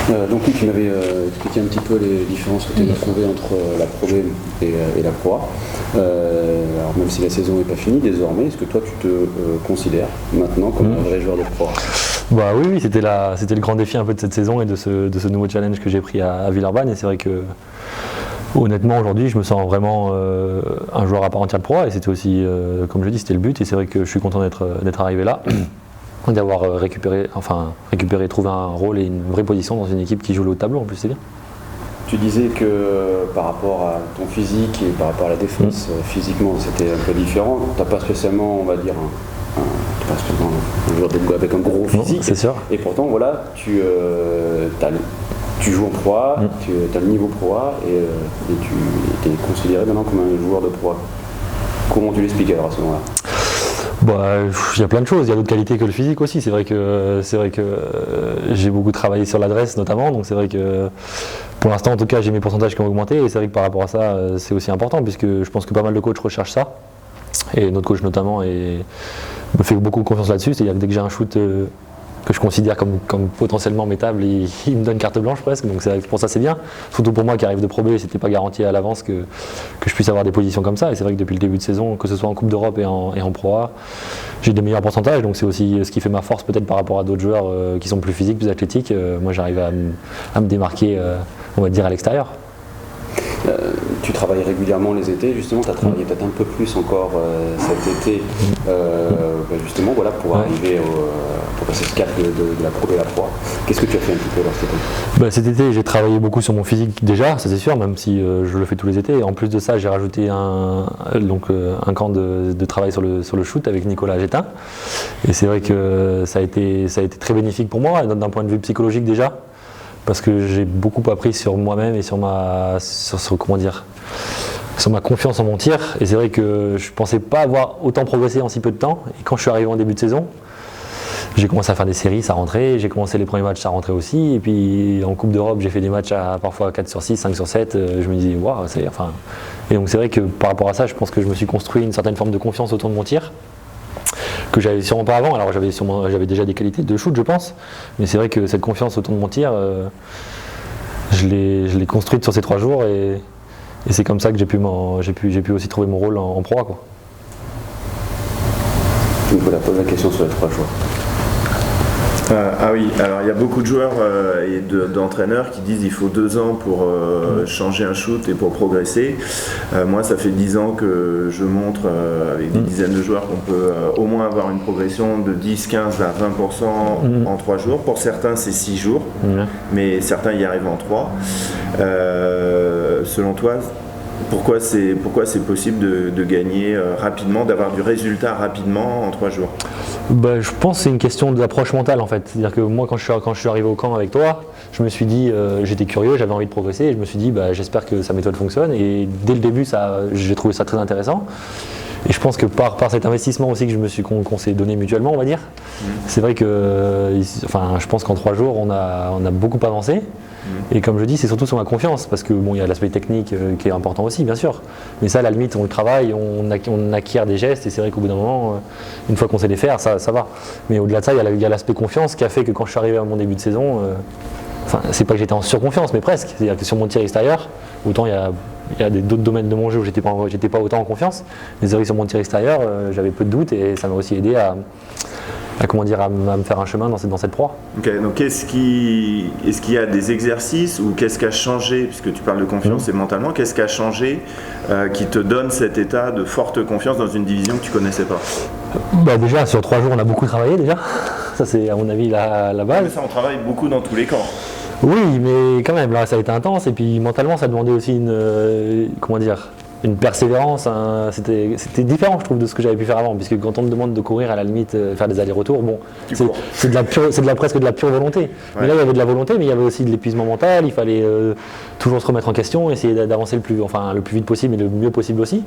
Donc oui, tu m'avais expliqué un petit peu les différences que tu as trouvées entre la Pro B et la Pro A. Alors même si la saison n'est pas finie désormais, est-ce que toi tu te considères maintenant comme un vrai joueur de Pro A? Bah oui, c'était le grand défi un peu de cette saison et de ce nouveau challenge que j'ai pris à Villeurbanne. Et c'est vrai que honnêtement aujourd'hui je me sens vraiment un joueur à part entière de Pro A. Et c'était aussi, comme je dis, c'était le but. Et c'est vrai que je suis content d'être arrivé là. D'avoir récupéré, trouvé un rôle et une vraie position dans une équipe qui joue le haut de tableau, en plus c'est bien. Tu disais que par rapport à ton physique et par rapport à la défense, physiquement c'était un peu différent. Tu n'as pas spécialement, on va dire, un joueur avec un gros physique. Non, c'est sûr. Et pourtant, voilà, tu joues en Pro A, tu as le niveau Pro A et tu es considéré maintenant comme un joueur de Pro A. Comment tu l'expliques alors à ce moment-là? Il y a plein de choses, il y a d'autres qualités que le physique aussi. C'est vrai que j'ai beaucoup travaillé sur l'adresse notamment, donc c'est vrai que pour l'instant en tout cas j'ai mes pourcentages qui ont augmenté et c'est vrai que par rapport à ça c'est aussi important puisque je pense que pas mal de coachs recherchent ça et notre coach notamment me fait beaucoup confiance là-dessus, c'est-à-dire que dès que j'ai un shoot que je considère comme potentiellement métable, il me donne carte blanche presque, donc pour ça c'est bien. Surtout pour moi qui arrive de Pro B, c'était pas garanti à l'avance que je puisse avoir des positions comme ça. Et c'est vrai que depuis le début de saison, que ce soit en Coupe d'Europe et en Pro A, j'ai des meilleurs pourcentages, donc c'est aussi ce qui fait ma force peut-être par rapport à d'autres joueurs qui sont plus physiques, plus athlétiques. Moi j'arrive à me démarquer, on va dire, à l'extérieur. Tu travailles régulièrement les étés, justement, tu as travaillé peut-être un peu plus encore cet été, justement, voilà, pour arriver pour passer ce cap de la Pro B à la Pro A. Qu'est-ce que tu as fait un petit peu alors cet été? Cet été, j'ai travaillé beaucoup sur mon physique déjà, ça c'est sûr, même si je le fais tous les étés. Et en plus de ça, j'ai rajouté un camp de travail sur le shoot avec Nicolas Gétin. Et c'est vrai que ça a été très bénéfique pour moi, d'un point de vue psychologique déjà. Parce que j'ai beaucoup appris sur moi-même et sur ma confiance en mon tir. Et c'est vrai que je ne pensais pas avoir autant progressé en si peu de temps. Et quand je suis arrivé en début de saison, j'ai commencé à faire des séries, ça rentrait. J'ai commencé les premiers matchs, ça rentrait aussi. Et puis en Coupe d'Europe, j'ai fait des matchs à parfois 4 sur 6, 5 sur 7. Je me disais, waouh, Et donc c'est vrai que par rapport à ça, je pense que je me suis construit une certaine forme de confiance autour de mon tir. Que j'avais sûrement pas avant, alors j'avais déjà des qualités de shoot je pense, mais c'est vrai que cette confiance autour de mon tir, je l'ai construite sur ces 3 jours et c'est comme ça que j'ai pu aussi trouver mon rôle en Pro A, quoi. Donc voilà, pose la question sur les 3 jours. Ah oui, alors il y a beaucoup de joueurs et d'entraîneurs qui disent qu'il faut 2 ans pour changer un shoot et pour progresser. Moi ça fait 10 ans que je montre avec des dizaines de joueurs qu'on peut au moins avoir une progression de 10, 15 à 20% en 3 jours. Pour certains c'est 6 jours, mais certains y arrivent en 3. Selon toi, pourquoi c'est possible de gagner rapidement, d'avoir du résultat rapidement en 3 jours? Je pense que c'est une question d'approche mentale en fait. C'est-à-dire que moi quand je suis arrivé au camp avec toi, je me suis dit, j'étais curieux, j'avais envie de progresser et je me suis dit j'espère que sa méthode fonctionne et dès le début j'ai trouvé ça très intéressant. Et je pense que par cet investissement aussi qu'on s'est donné mutuellement, on va dire, c'est vrai que je pense qu'en 3 jours on a beaucoup avancé. Et comme je dis, c'est surtout sur ma confiance, parce que il y a l'aspect technique qui est important aussi, bien sûr. Mais ça, à la limite, on le travaille, on acquiert des gestes, et c'est vrai qu'au bout d'un moment, une fois qu'on sait les faire, ça va. Mais au-delà de ça, il y a l'aspect confiance qui a fait que quand je suis arrivé à mon début de saison, c'est pas que j'étais en surconfiance, mais presque. C'est-à-dire que sur mon tir extérieur, autant il y a d'autres domaines de mon jeu où j'étais pas autant en confiance, mais c'est vrai que sur mon tir extérieur, j'avais peu de doutes, et ça m'a aussi aidé à me faire un chemin dans cette proie. Ok, donc est-ce qu'il y a des exercices ou qu'est-ce qui a changé, puisque tu parles de confiance et mentalement, qu'est-ce qui a changé qui te donne cet état de forte confiance dans une division que tu ne connaissais pas? Déjà, sur 3 jours, on a beaucoup travaillé déjà. Ça, c'est à mon avis la base. Mais ça, on travaille beaucoup dans tous les camps. Oui, mais quand même, là, ça a été intense. Et puis mentalement, ça demandait aussi une persévérance, c'était différent je trouve de ce que j'avais pu faire avant, puisque quand on me demande de courir à la limite, faire des allers-retours, c'est presque de la pure volonté. Ouais. Mais là il y avait de la volonté, mais il y avait aussi de l'épuisement mental, il fallait toujours se remettre en question, essayer d'avancer le plus vite possible et le mieux possible aussi.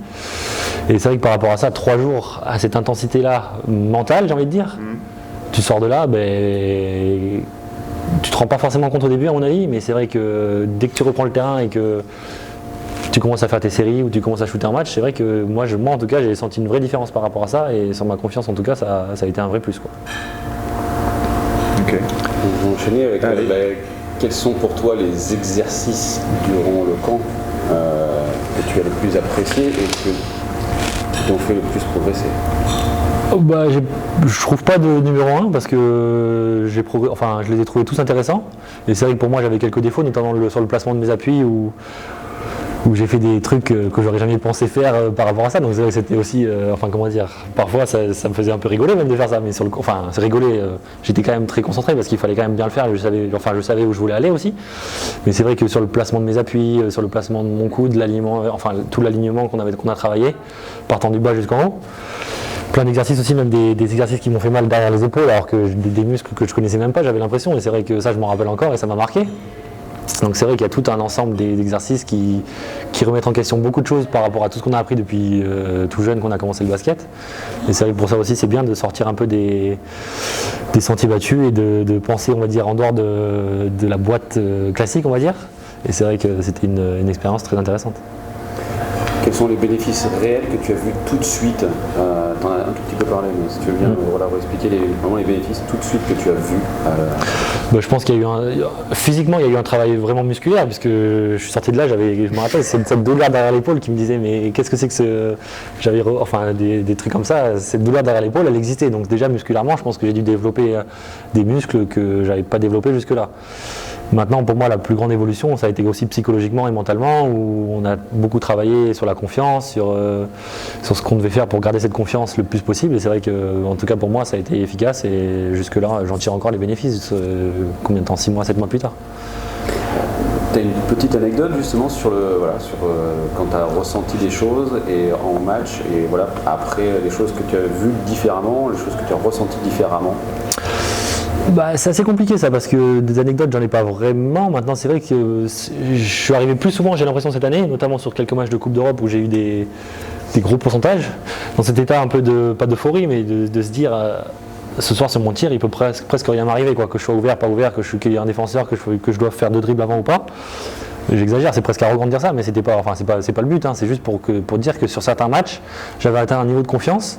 Et c'est vrai que par rapport à ça, 3 jours à cette intensité-là mentale, j'ai envie de dire, tu sors de là, tu te rends pas forcément compte au début à mon avis, mais c'est vrai que dès que tu reprends le terrain et que tu commences à faire tes séries ou tu commences à shooter un match, c'est vrai que moi en tout cas j'ai senti une vraie différence par rapport à ça et sur ma confiance en tout cas ça a été un vrai plus, quoi. Ok. On va enchaîner avec quels sont pour toi les exercices durant le camp que tu as le plus apprécié et qui t'ont fait le plus progresser? Je trouve pas de numéro 1 parce que je les ai trouvés tous intéressants. Et c'est vrai que pour moi j'avais quelques défauts, notamment sur le placement de mes appuis où j'ai fait des trucs que j'aurais jamais pensé faire par rapport à ça. Donc c'est vrai que c'était aussi, parfois ça me faisait un peu rigoler même de faire ça. Mais c'est rigoler, j'étais quand même très concentré parce qu'il fallait quand même bien le faire. Je savais où je voulais aller aussi. Mais c'est vrai que sur le placement de mes appuis, sur le placement de mon coude, l'alignement, tout l'alignement qu'on a travaillé, partant du bas jusqu'en haut. Plein d'exercices aussi, même des exercices qui m'ont fait mal derrière les épaules, alors que des muscles que je connaissais même pas, j'avais l'impression, et c'est vrai que ça je m'en rappelle encore et ça m'a marqué. Donc c'est vrai qu'il y a tout un ensemble d'exercices qui remettent en question beaucoup de choses par rapport à tout ce qu'on a appris depuis tout jeune qu'on a commencé le basket. Et c'est vrai que pour ça aussi c'est bien de sortir un peu des sentiers battus et de penser, on va dire, en dehors de la boîte classique, on va dire. Et c'est vrai que c'était une expérience très intéressante. Quels sont les bénéfices réels que tu as vus tout de suite? Tu en as un tout petit peu parlé, mais si tu veux bien expliquer vraiment les bénéfices tout de suite que tu as vus. Je pense qu'il y a eu physiquement, il y a eu un travail vraiment musculaire, puisque je suis sorti de là, je me rappelle, c'est cette douleur derrière l'épaule qui me disait mais qu'est-ce que c'est que des trucs comme ça, cette douleur derrière l'épaule, elle existait. Donc déjà musculairement, je pense que j'ai dû développer des muscles que j'avais pas développés jusque-là. Maintenant, pour moi, la plus grande évolution, ça a été aussi psychologiquement et mentalement, où on a beaucoup travaillé sur la confiance, sur ce qu'on devait faire pour garder cette confiance le plus possible. Et c'est vrai que, en tout cas pour moi, ça a été efficace et jusque-là, j'en tire encore les bénéfices. Combien de temps? 6 mois, 7 mois plus tard. Tu as une petite anecdote justement sur quand tu as ressenti des choses et en match et après les choses que tu as vues différemment, les choses que tu as ressenties différemment? C'est assez compliqué ça parce que des anecdotes j'en ai pas vraiment. Maintenant c'est vrai que je suis arrivé plus souvent, j'ai l'impression, cette année, notamment sur quelques matchs de Coupe d'Europe où j'ai eu des gros pourcentages, dans cet état un peu pas d'euphorie mais de se dire ce soir sur mon tir il peut presque rien m'arriver, que je sois ouvert, pas ouvert, qu'il y ait un défenseur, que je doive faire 2 dribbles avant ou pas. J'exagère, c'est presque arrogant de dire ça, mais c'est pas le but, c'est juste pour dire que sur certains matchs j'avais atteint un niveau de confiance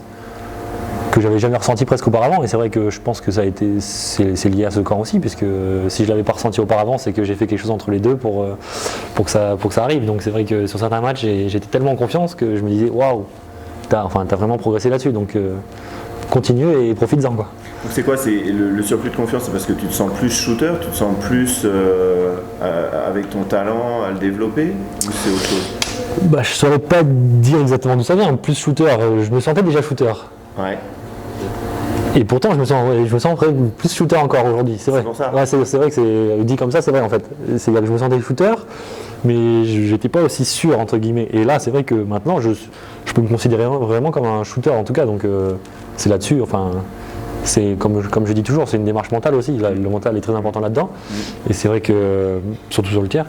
que j'avais jamais ressenti presque auparavant, et c'est vrai que je pense que c'est lié à ce camp aussi, puisque si je l'avais pas ressenti auparavant, c'est que j'ai fait quelque chose entre les deux pour que ça arrive. Donc c'est vrai que sur certains matchs, j'étais tellement en confiance que je me disais waouh, t'as vraiment progressé là-dessus, donc continue et profites-en quoi. Donc c'est quoi, le surplus de confiance? C'est parce que tu te sens plus shooter, tu te sens plus avec ton talent à le développer, ou c'est autre chose? Je saurais pas dire exactement d'où ça vient. Plus shooter, je me sentais déjà shooter. Ouais. Et pourtant, je me sens plus shooter encore aujourd'hui, c'est vrai. C'est pour ça. Ouais, c'est vrai que c'est dit comme ça, c'est vrai en fait. C'est que je me sentais shooter, mais j'étais pas aussi sûr entre guillemets. Et là, c'est vrai que maintenant, je peux me considérer vraiment comme un shooter en tout cas. Donc c'est là-dessus. C'est comme je dis toujours, c'est une démarche mentale aussi. Le mental est très important là-dedans. Et c'est vrai que surtout sur le tir.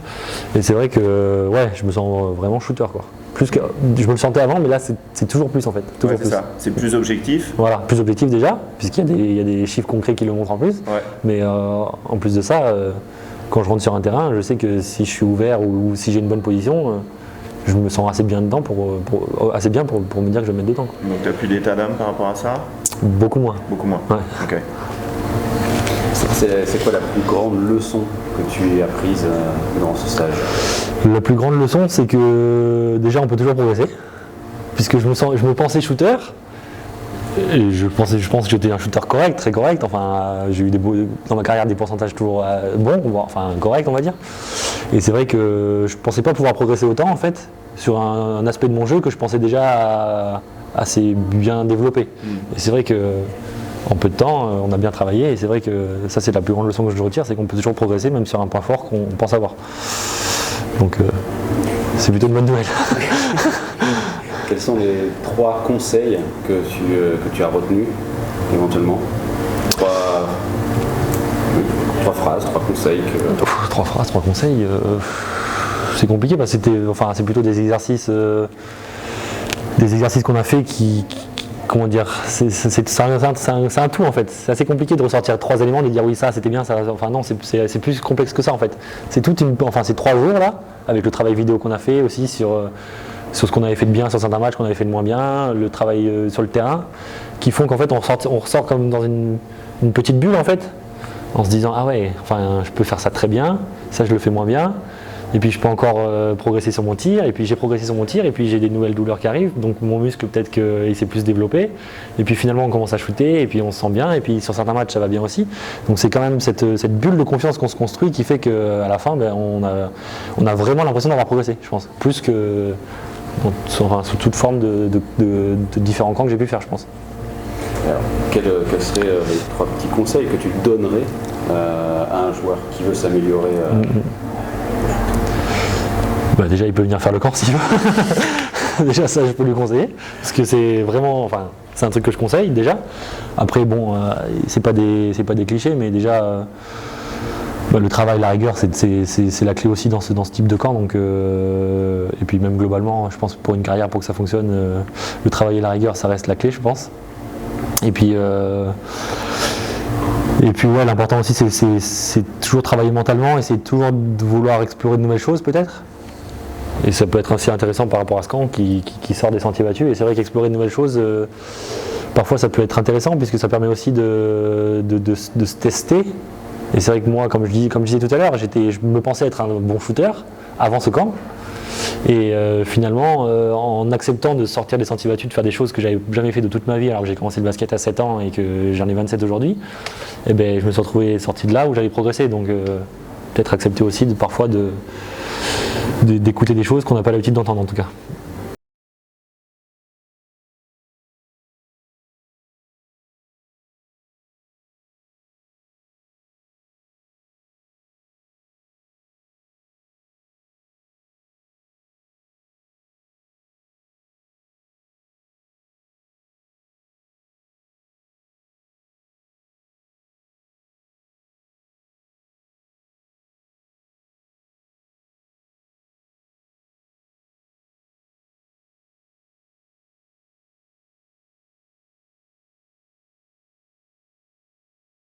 Et c'est vrai que je me sens vraiment shooter quoi. Plus que je me le sentais avant, mais là c'est toujours plus en fait. Toujours c'est ça. C'est plus objectif. Voilà, plus objectif déjà, puisqu'il y a des chiffres concrets qui le montrent en plus. Ouais. Mais en plus de ça, quand je rentre sur un terrain, je sais que si je suis ouvert ou si j'ai une bonne position, je me sens assez bien dedans pour me dire que je vais me mettre dedans. Quoi. Donc tu n'as plus d'état d'âme par rapport à ça? Beaucoup moins. Beaucoup moins. Ouais. Ok. C'est quoi la plus grande leçon que tu as apprise dans ce stage? La plus grande leçon, c'est que déjà on peut toujours progresser, puisque je me pensais shooter, et je pense que j'étais un shooter correct, très correct. J'ai eu dans ma carrière des pourcentages toujours bons, corrects on va dire. Et c'est vrai que je pensais pas pouvoir progresser autant en fait sur un aspect de mon jeu que je pensais déjà assez bien développé. Et c'est vrai que en peu de temps, on a bien travaillé, et c'est vrai que ça c'est la plus grande leçon que je retire, c'est qu'on peut toujours progresser même sur un point fort qu'on pense avoir. Donc c'est plutôt une bonne nouvelle. Quels sont les 3 conseils que tu as retenus éventuellement? 3 phrases, 3 conseils 3 phrases, 3 conseils, c'est compliqué, c'est plutôt des exercices qu'on a fait qui comment dire, c'est un tout en fait. C'est assez compliqué de ressortir 3 éléments, de dire oui ça c'était bien, ça. Non, c'est plus complexe que ça en fait. C'est c'est 3 jours là, avec le travail vidéo qu'on a fait aussi sur ce qu'on avait fait de bien sur certains matchs, qu'on avait fait de moins bien, le travail sur le terrain, qui font qu'en fait on ressort comme dans une petite bulle en fait, en se disant ah ouais, enfin je peux faire ça très bien, ça je le fais moins bien, et puis je peux encore progresser sur mon tir, et puis j'ai progressé sur mon tir, et puis j'ai des nouvelles douleurs qui arrivent, donc mon muscle peut-être qu'il s'est plus développé, et puis finalement on commence à shooter, et puis on se sent bien, et puis sur certains matchs ça va bien aussi. Donc c'est quand même cette bulle de confiance qu'on se construit qui fait qu'à la fin on a vraiment l'impression d'avoir progressé, je pense, plus que sous toute forme de différents camps que j'ai pu faire, je pense. Alors, quels seraient les 3 petits conseils que tu donnerais à un joueur qui veut s'améliorer Bah déjà il peut venir faire le camp s'il veut. Déjà ça je peux lui conseiller, parce que c'est vraiment, enfin c'est un truc que je conseille déjà. Après bon, c'est pas des clichés, mais déjà le travail, la rigueur, c'est la clé aussi dans ce type de camp. Donc, et puis même globalement, je pense pour une carrière, pour que ça fonctionne, le travail et la rigueur, ça reste la clé, je pense. Et puis ouais, l'important aussi, c'est toujours travailler mentalement, essayer toujours de vouloir explorer de nouvelles choses peut-être. Et ça peut être aussi intéressant par rapport à ce camp qui sort des sentiers battus. Et c'est vrai qu'explorer de nouvelles choses, parfois ça peut être intéressant puisque ça permet aussi de se tester. Et c'est vrai que moi, comme je disais tout à l'heure, je me pensais être un bon shooter avant ce camp. Et finalement, en acceptant de sortir des sentiers battus, de faire des choses que j'avais jamais fait de toute ma vie, alors que j'ai commencé le basket à 7 ans et que j'en ai 27 aujourd'hui, eh ben, je me suis retrouvé sorti de là où j'allais progresser. Donc peut-être accepter aussi parfois d'écouter des choses qu'on n'a pas l'habitude d'entendre en tout cas.